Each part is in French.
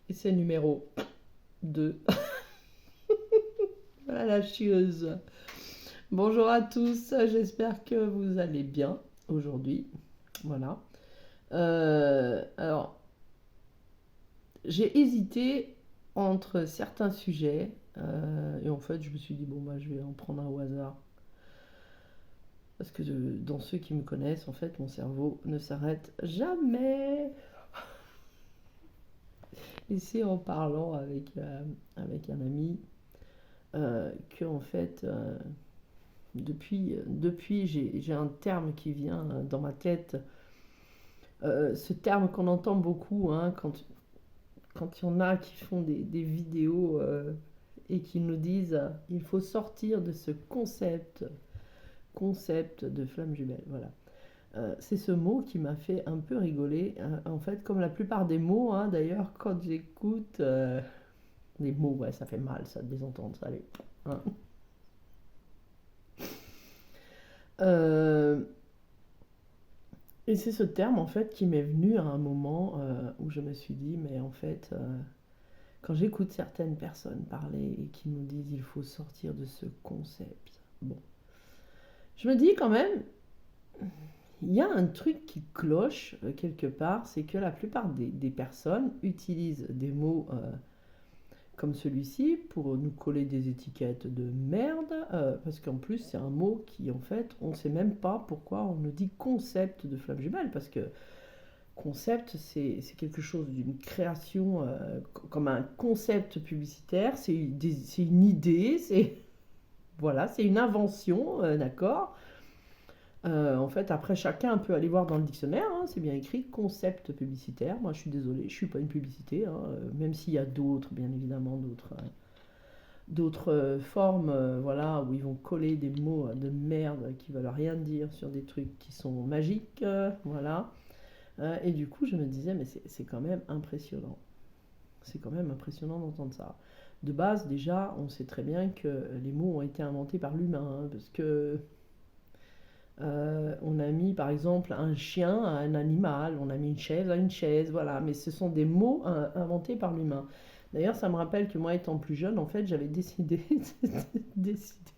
Et c'est numéro 2. Voilà la chieuse. Bonjour à tous, j'espère que vous allez bien aujourd'hui. Voilà. Alors, j'ai hésité entre certains sujets et en fait, je me suis dit, bon, bah, je vais en prendre un au hasard. Parce que dans ceux qui me connaissent, en fait, mon cerveau ne s'arrête jamais. Et c'est en parlant avec un ami que, en fait, depuis j'ai un terme qui vient dans ma tête. Ce terme qu'on entend beaucoup hein, quand il y en a qui font des vidéos et qui nous disent il faut sortir de ce concept de flamme jumelle. Voilà. C'est ce mot qui m'a fait un peu rigoler. En fait, comme la plupart des mots, hein, d'ailleurs, quand j'écoute les mots, ouais, ça fait mal, ça, de les entendre, ça, allez. Hein. Euh, et c'est ce terme, en fait, qui m'est venu à un moment où je me suis dit, mais en fait, quand j'écoute certaines personnes parler et qui nous disent il faut sortir de ce concept, bon, je me dis quand même, il y a un truc qui cloche quelque part, c'est que la plupart des personnes utilisent des mots comme celui-ci pour nous coller des étiquettes de merde, parce qu'en plus c'est un mot qui en fait on ne sait même pas pourquoi on nous dit concept de flamme jumelle, parce que concept c'est quelque chose d'une création comme un concept publicitaire, c'est une idée, c'est voilà, c'est une invention, d'accord. En fait, après, chacun peut aller voir dans le dictionnaire, hein, c'est bien écrit, concept publicitaire. Moi, je suis désolée, je suis pas une publicité, hein, même s'il y a d'autres, bien évidemment, d'autres formes, voilà, où ils vont coller des mots de merde qui veulent rien dire sur des trucs qui sont magiques, voilà. Et du coup, je me disais, mais c'est quand même impressionnant. C'est quand même impressionnant d'entendre ça. De base, déjà, on sait très bien que les mots ont été inventés par l'humain, hein, parce que on a mis par exemple un chien à un animal, on a mis une chaise à une chaise, voilà. Mais ce sont des mots inventés par l'humain. D'ailleurs, ça me rappelle que moi, étant plus jeune, en fait, j'avais décidé, décidé,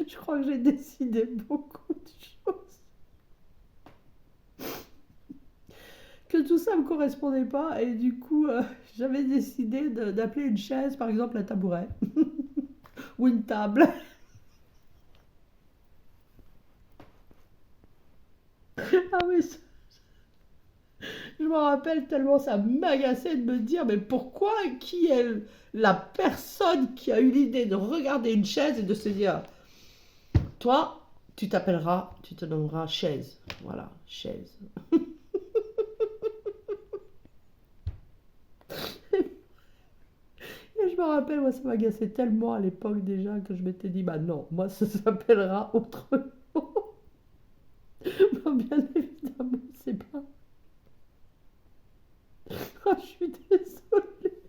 je crois que j'ai décidé beaucoup de choses, que tout ça me correspondait pas, et du coup, j'avais décidé d'appeler une chaise, par exemple, un tabouret ou une table. Ah oui, je me rappelle tellement ça m'agaçait de me dire mais pourquoi qui est la personne qui a eu l'idée de regarder une chaise et de se dire toi tu te nommeras chaise, voilà, chaise. Et je me rappelle, moi ça m'agaçait tellement à l'époque déjà que je m'étais dit bah non, moi ça s'appellera autrement. Bon, bien évidemment c'est pas. Oh, je suis désolée.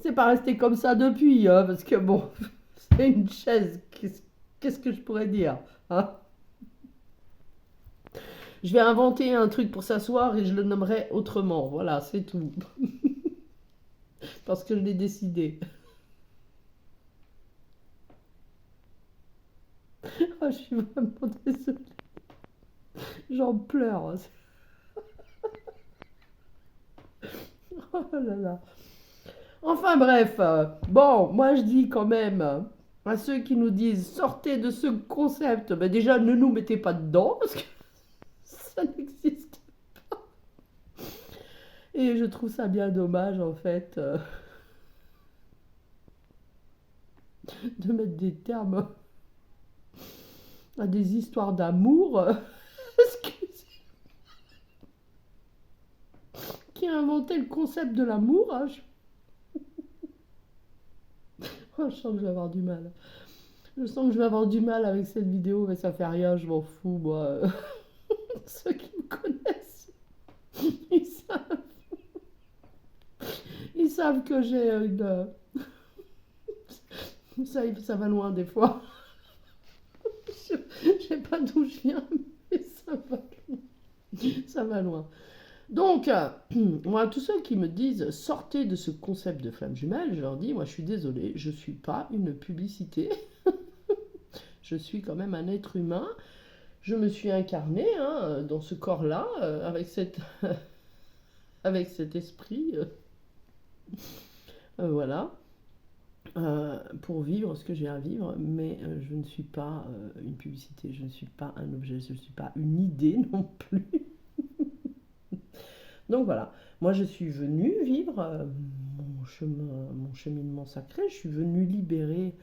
C'est pas resté comme ça depuis, hein, parce que bon, c'est une chaise. Qu'est-ce que je pourrais dire hein. Je vais inventer un truc pour s'asseoir et je le nommerai autrement. Voilà, c'est tout. Parce que je l'ai décidé. Oh, je suis vraiment désolée. J'en pleure. Oh là là. Enfin bref. Bon, moi je dis quand même à ceux qui nous disent sortez de ce concept. Ben déjà, ne nous mettez pas dedans parce que ça n'existe. Et je trouve ça bien dommage en fait de mettre des termes à des histoires d'amour. Qui a inventé le concept de l'amour hein, oh, je sens que je vais avoir du mal. Je sens que je vais avoir du mal avec cette vidéo, mais ça fait rien, je m'en fous, moi. Ceux qui me connaissent, ils savent, ils savent que j'ai une. Ça va loin des fois. Je sais pas d'où je viens, mais ça va loin. Ça va loin. Donc, moi, tous ceux qui me disent sortez de ce concept de flamme jumelle, je leur dis, moi, je suis désolée, je ne suis pas une publicité. Je suis quand même un être humain. Je me suis incarné dans ce corps-là, avec cet esprit, voilà, pour vivre ce que j'ai à vivre. Mais je ne suis pas une publicité, je ne suis pas un objet, je ne suis pas une idée non plus. Donc voilà, moi je suis venue vivre mon cheminement sacré, je suis venue libérer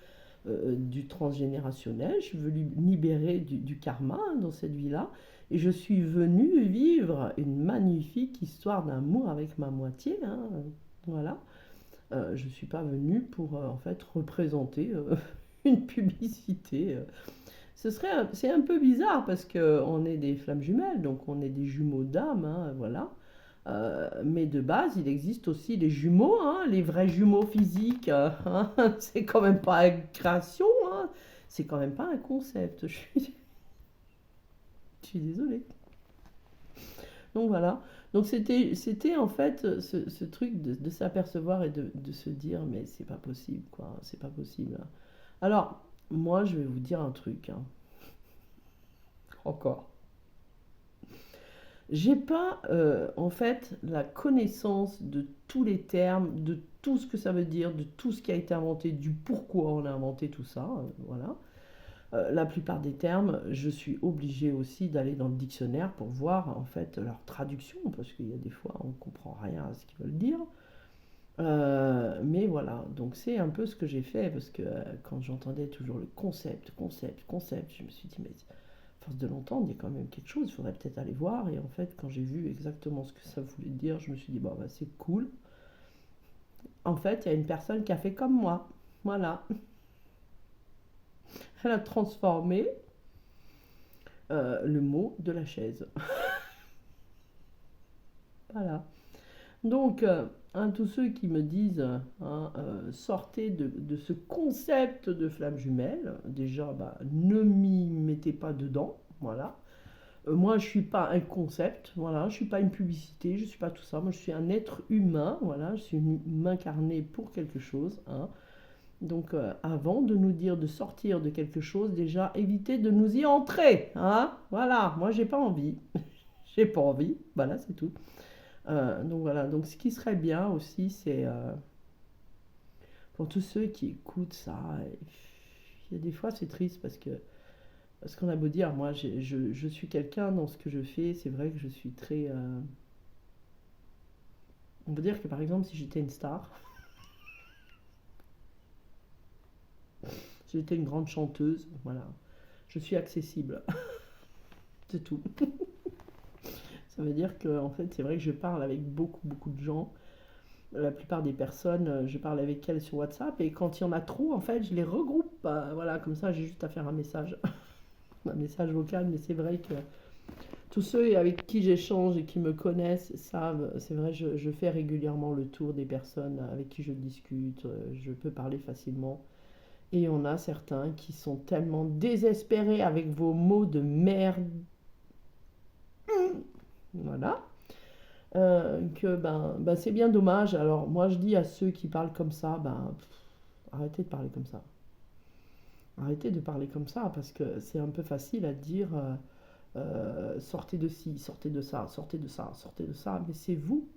du transgénérationnel, je suis venue libérer du karma dans cette vie-là, et je suis venue vivre une magnifique histoire d'amour avec ma moitié, voilà. Je ne suis pas venue pour en fait représenter une publicité. C'est un peu bizarre parce qu'on est des flammes jumelles, donc on est des jumeaux d'âme, voilà. Mais de base, il existe aussi les jumeaux, les vrais jumeaux physiques. C'est quand même pas une création, c'est quand même pas un concept. Je suis désolée. Donc voilà. Donc c'était en fait ce truc de s'apercevoir et de se dire, mais c'est pas possible, quoi. C'est pas possible. Alors, moi, je vais vous dire un truc, encore. J'ai pas en fait la connaissance de tous les termes, de tout ce que ça veut dire, de tout ce qui a été inventé, du pourquoi on a inventé tout ça, voilà. La plupart des termes, je suis obligée aussi d'aller dans le dictionnaire pour voir en fait leur traduction, parce qu'il y a des fois on comprend rien à ce qu'ils veulent dire. Mais voilà, donc c'est un peu ce que j'ai fait, parce que quand j'entendais toujours le concept, concept, concept, je me suis dit, mais à force de l'entendre, il y a quand même quelque chose, il faudrait peut-être aller voir. Et en fait, quand j'ai vu exactement ce que ça voulait dire, je me suis dit, bah, c'est cool. En fait, il y a une personne qui a fait comme moi. Voilà. Elle a transformé le mot de la chaise. Voilà. Donc, tous ceux qui me disent, sortez de ce concept de flamme jumelle, déjà, bah, ne m'y mettez pas dedans. Voilà. Moi, je suis pas un concept, voilà, je suis pas une publicité, je suis pas tout ça. Moi, je suis un être humain, voilà, je suis m'incarner pour quelque chose, Donc, avant de nous dire de sortir de quelque chose, déjà, évitez de nous y entrer, Voilà, moi, j'ai pas envie. J'ai pas envie, voilà, c'est tout. Donc voilà, donc ce qui serait bien aussi, c'est pour tous ceux qui écoutent ça, il y a des fois c'est triste parce qu'on a beau dire, moi je suis quelqu'un dans ce que je fais, c'est vrai que je suis très... On peut dire que par exemple si j'étais une star, si j'étais une grande chanteuse, voilà, je suis accessible, c'est tout. Ça veut dire que en fait c'est vrai que je parle avec beaucoup beaucoup de gens. La plupart des personnes, je parle avec elles sur WhatsApp et quand il y en a trop, en fait, je les regroupe. Voilà, comme ça, j'ai juste à faire un message, un message vocal. Mais c'est vrai que tous ceux avec qui j'échange et qui me connaissent savent, c'est vrai, je fais régulièrement le tour des personnes avec qui je discute. Je peux parler facilement. Et on a certains qui sont tellement désespérés avec vos mots de merde. Voilà. Que c'est bien dommage. Alors moi je dis à ceux qui parlent comme ça, arrêtez de parler comme ça. Arrêtez de parler comme ça parce que c'est un peu facile à dire sortez de ci, sortez de ça, sortez de ça, sortez de ça. Mais c'est vous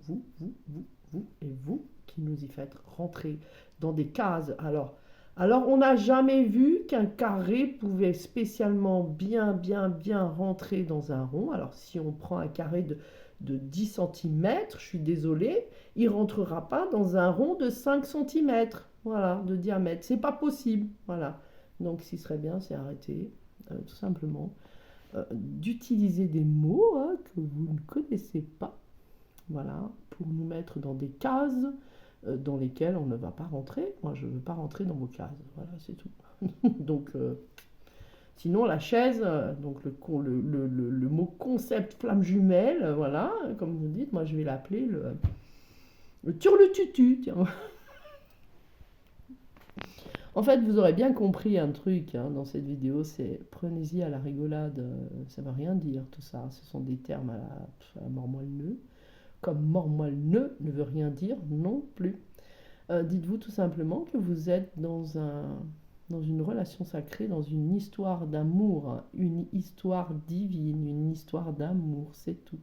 et vous qui nous y faites rentrer dans des cases. Alors on n'a jamais vu qu'un carré pouvait spécialement bien rentrer dans un rond. Alors si on prend un carré de 10 centimètres, je suis désolée, il ne rentrera pas dans un rond de 5 centimètres, voilà, de diamètre. C'est pas possible, voilà. Donc, ce qui serait bien, c'est arrêter, tout simplement, d'utiliser des mots que vous ne connaissez pas, voilà, pour nous mettre dans des cases dans lesquelles on ne va pas rentrer. Moi, je ne veux pas rentrer dans vos cases, voilà, c'est tout. Donc, sinon, la chaise, donc le mot concept flamme jumelle, voilà, comme vous dites, moi je vais l'appeler le turlututu, tiens. En fait, vous aurez bien compris un truc dans cette vidéo, c'est prenez-y à la rigolade, ça ne veut rien dire tout ça, ce sont des termes à la mort moelleux. comme mormoile ne veut rien dire non plus. Dites-vous tout simplement que vous êtes dans une relation sacrée, dans une histoire d'amour, une histoire divine, une histoire d'amour, c'est tout.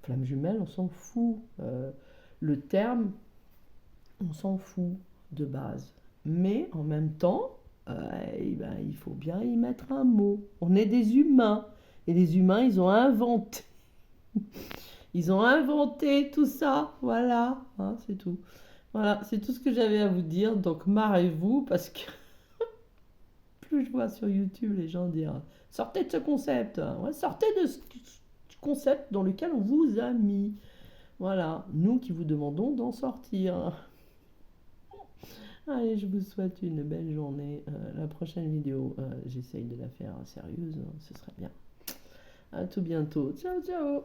Flamme jumelle, on s'en fout. Le terme, on s'en fout de base. Mais en même temps, eh ben, il faut bien y mettre un mot. On est des humains. Et les humains, ils ont inventé. Ils ont inventé tout ça. Voilà, hein, c'est tout. Voilà, c'est tout ce que j'avais à vous dire. Donc marrez-vous parce que plus je vois sur YouTube les gens dire sortez de ce concept, ouais, sortez de ce concept dans lequel on vous a mis. Voilà, nous qui vous demandons d'en sortir. Allez, je vous souhaite une belle journée. La prochaine vidéo, j'essaye de la faire sérieuse, hein, ce serait bien. À tout bientôt. Ciao, ciao.